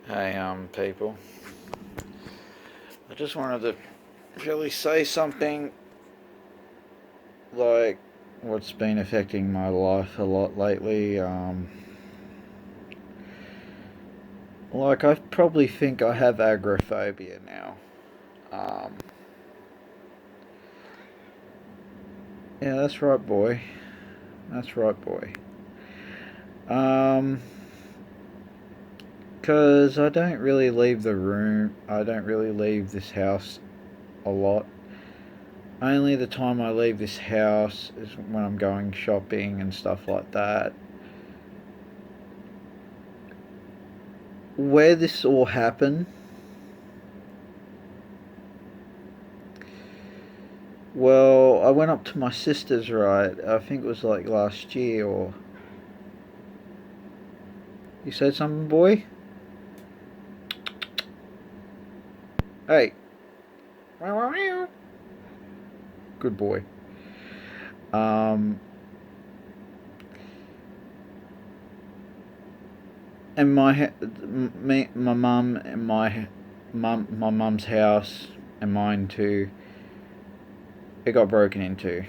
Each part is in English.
Hey, people. I just wanted to really say something like what's been affecting my life a lot lately. Like I probably think I have agoraphobia now. Um, yeah, that's right, boy. That's right, boy. Um, cause I don't really leave the room. I don't really leave this house a lot. Only the time I leave this house is when I'm going shopping and stuff like that. Where this all happened, well, I went up to my sister's, right? I think it was like last year, or. You said something, boy? Hey. Good boy. Um, and my mum and my mum's house and mine too, it got broken into.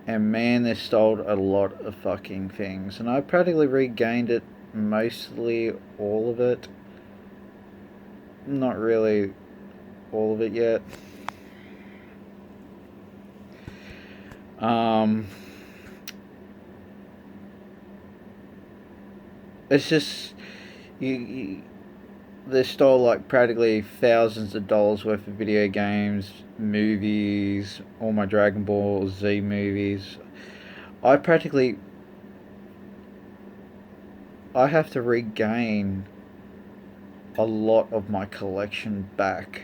And man, they stole a lot of fucking things. And I practically regained it, mostly all of it. Not really all of it yet. Um, it's just you they stole like practically thousands of dollars worth of video games, movies, all my Dragon Ball Z movies. I practically I have to regain a lot of my collection back.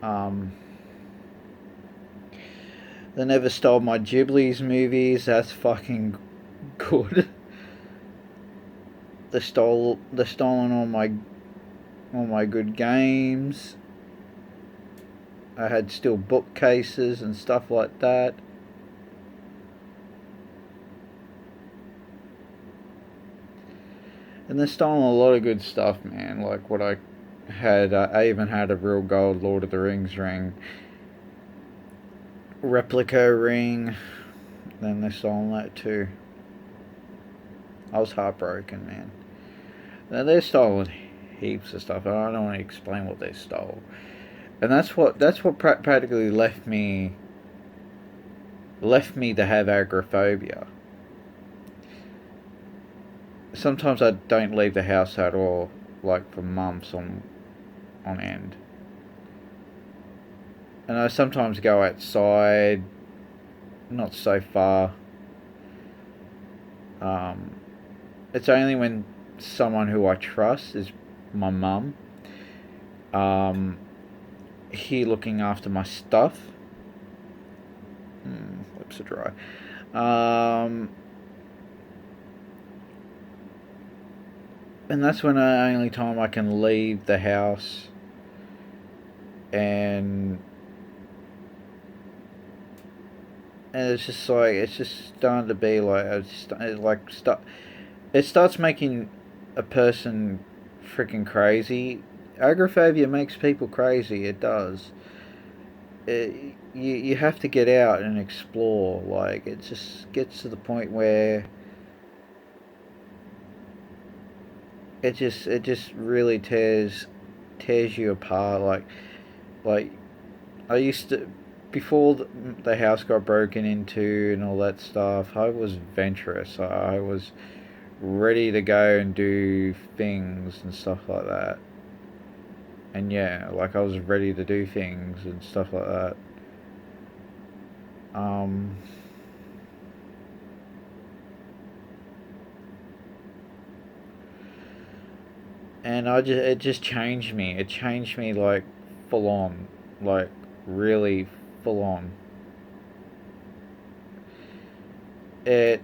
Um, they never stole my Ghibli's movies. That's fucking good. They stolen all my good games. I had still bookcases and stuff like that. And they're stealing a lot of good stuff, man. Like what I had, I even had a real gold Lord of the Rings ring, replica ring. Then they stole that too. I was heartbroken, man. Now they're stolen heaps of stuff. I don't want to explain what they stole, and that's what practically left me to have agoraphobia. Sometimes I don't leave the house at all, like for months on end. And I sometimes go outside, not so far. Um, it's only when someone who I trust is my mum. Um, he looking after my stuff. Lips are dry. Um, and that's when the only time I can leave the house and it's just starting to be like it starts making a person freaking crazy. Agoraphobia makes people crazy. It does. You have to get out and explore. Like it just gets to the point where it just really tears you apart. Like I used to, before the house got broken into and all that stuff. I was venturous. I was ready to go and do things and stuff like that. And yeah, like I was ready to do things and stuff like that. Um, and it just changed me. It changed me like full on, like really full on. It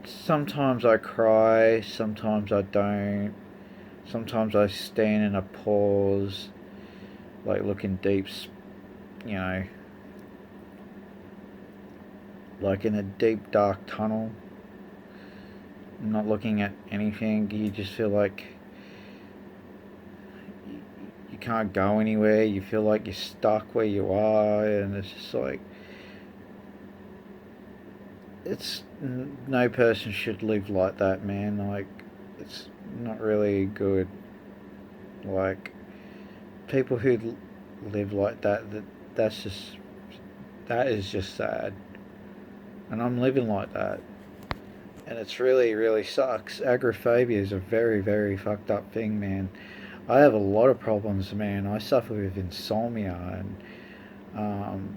Sometimes I cry, sometimes I don't. Sometimes I stand in a pause, like looking deep, you know, like in a deep dark tunnel, not looking at anything. You just feel like you can't go anywhere. You feel like you're stuck where you are, and it's just like it's no person should live like that, man. Like it's not really good. Like people who live like that's just that is just sad, and I'm living like that, and it's really really sucks. Agoraphobia is a very very fucked up thing, man. I have a lot of problems, man. I suffer with insomnia and um,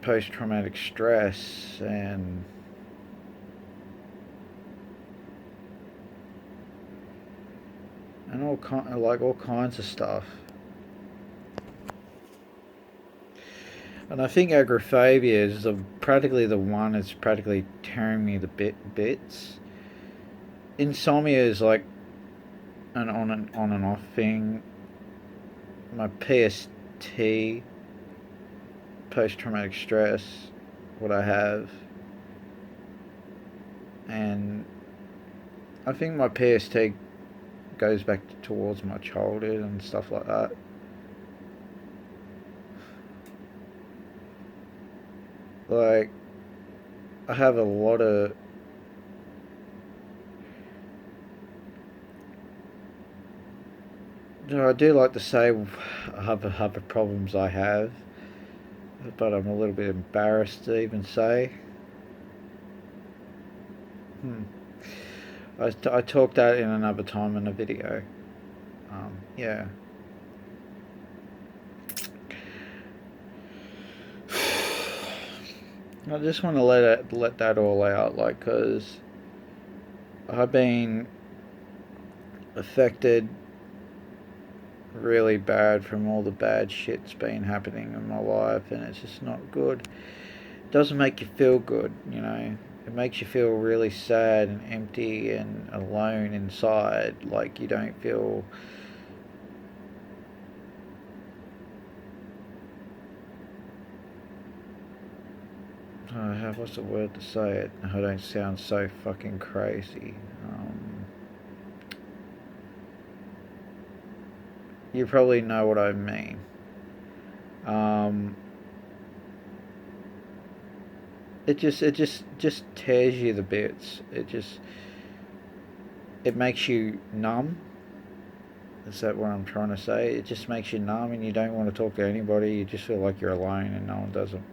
post traumatic stress and all kinds of stuff. And I think agoraphobia is practically the one that's practically tearing me to bits. Insomnia is like an on and off thing. My PST, post traumatic stress, what I have, and I think my PST goes back towards my childhood and stuff like that. Like I have a lot of I do like to say other problems I have, but I'm a little bit embarrassed to even say. Hmm. I talked that in another time in a video. Yeah. I just want to let that all out, like, cause I've been affected really bad from all the bad shit's been happening in my life, and it's just not good. It doesn't make you feel good, you know. It makes you feel really sad and empty and alone inside, like you don't feel. What's the word to say it? I don't sound so fucking crazy. You probably know what I mean. Um, it just tears you to bits. It makes you numb. Is that what I'm trying to say? It just makes you numb, and you don't want to talk to anybody. You just feel like you're alone, and no one doesn't.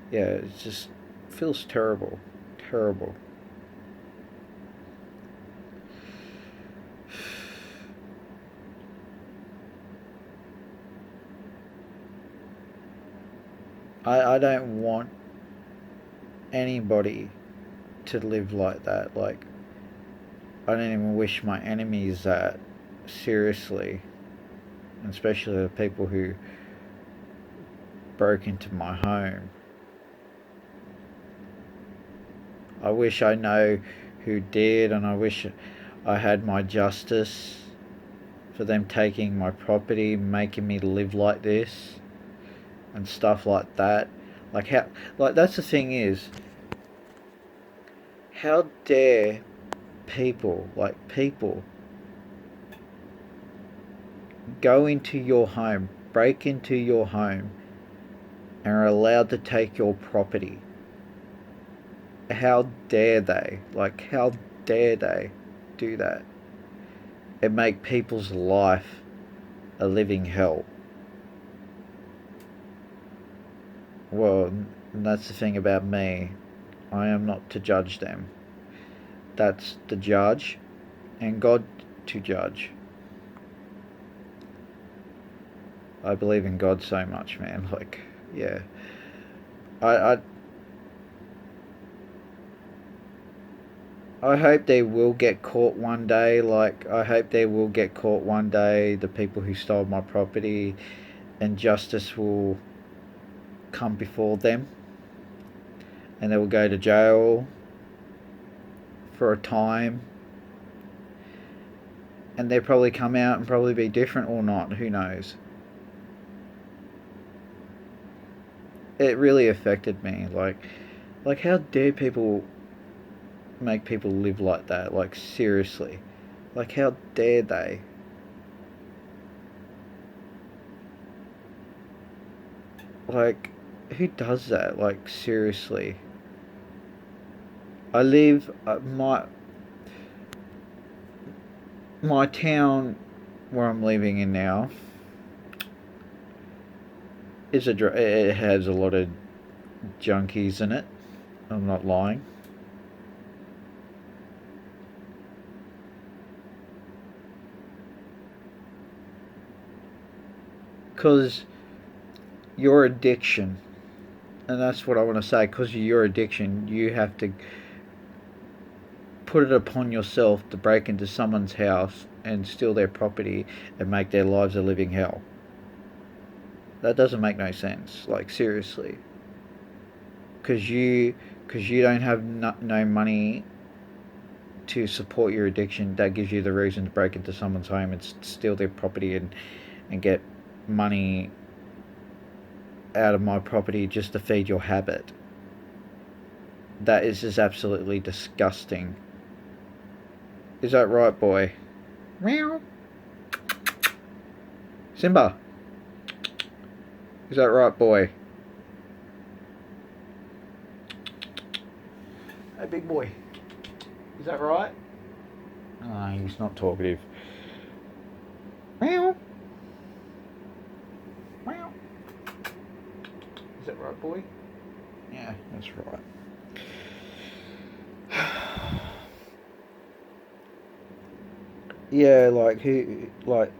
Yeah, it just feels terrible, terrible. I don't want anybody to live like that. Like I don't even wish my enemies that seriously, especially the people who broke into my home. I wish I know who did, and I wish I had my justice for them taking my property, making me live like this, and stuff like that. Like how, like that's the thing is, how dare people go into your home, break into your home, and are allowed to take your property? How dare they? Like how dare they do that? And make people's life a living hell. Well, that's the thing about me. I am not to judge them. That's the judge and God to judge. I believe in God so much, man. Like, yeah. I, I, I hope they will get caught one day. Like, I hope they will get caught one day, the people who stole my property, and justice will come before them, and they will go to jail for a time, and they'll probably come out and probably be different or not. Who knows? It really affected me. Like, Like, how dare people make people live like that? Like, seriously. Like, how dare they? Like, who does that? Like, seriously. I live my town where I'm living in now it has a lot of junkies in it. I'm not lying. Because your addiction, and that's what I want to say, because of your addiction, you have to put it upon yourself to break into someone's house and steal their property and make their lives a living hell. That doesn't make no sense. Like, seriously. Because you don't have no money to support your addiction, that gives you the reason to break into someone's home and steal their property and get money out of my property just to feed your habit. That is just absolutely disgusting. Is that right, boy? Meow. Simba. Is that right, boy? Hey, big boy. Is that right? Oh, he's not talkative. Meow. Meow. Is that right, boy? Yeah, that's right. Yeah, like who, like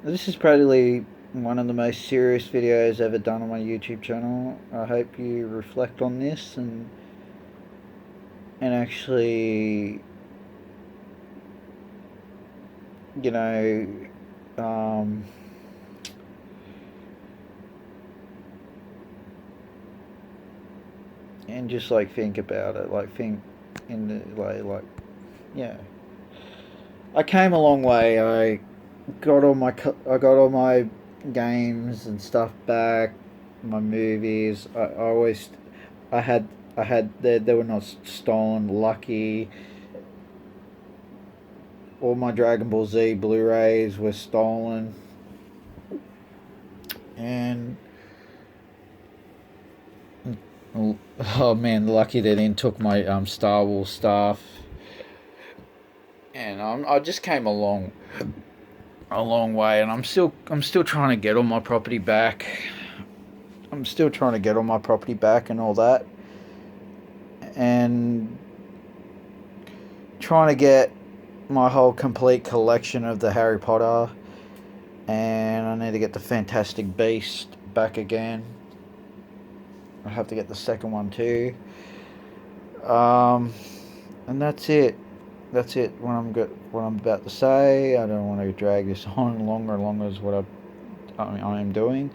this is probably one of the most serious videos ever done on my YouTube channel. I hope you reflect on this and actually, you know, um, and just like think about it, like think in the like yeah. I came a long way. I got all my games and stuff back, my movies. I always I had they were not stolen. Lucky. All my Dragon Ball Z Blu-rays were stolen, and oh man, lucky they didn't took my Star Wars stuff. And I just came a long way, and I'm still trying to get all my property back. I'm still trying to get all my property back and all that, and trying to get my whole complete collection of the Harry Potter, and I need to get the Fantastic Beast back again. I have to get the second one too. And that's it. That's it. What I'm about to say. I don't want to drag this on longer and longer is what I am doing.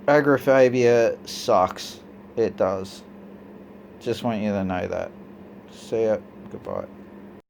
Agoraphobia sucks. It does. Just want you to know that. See ya. Goodbye.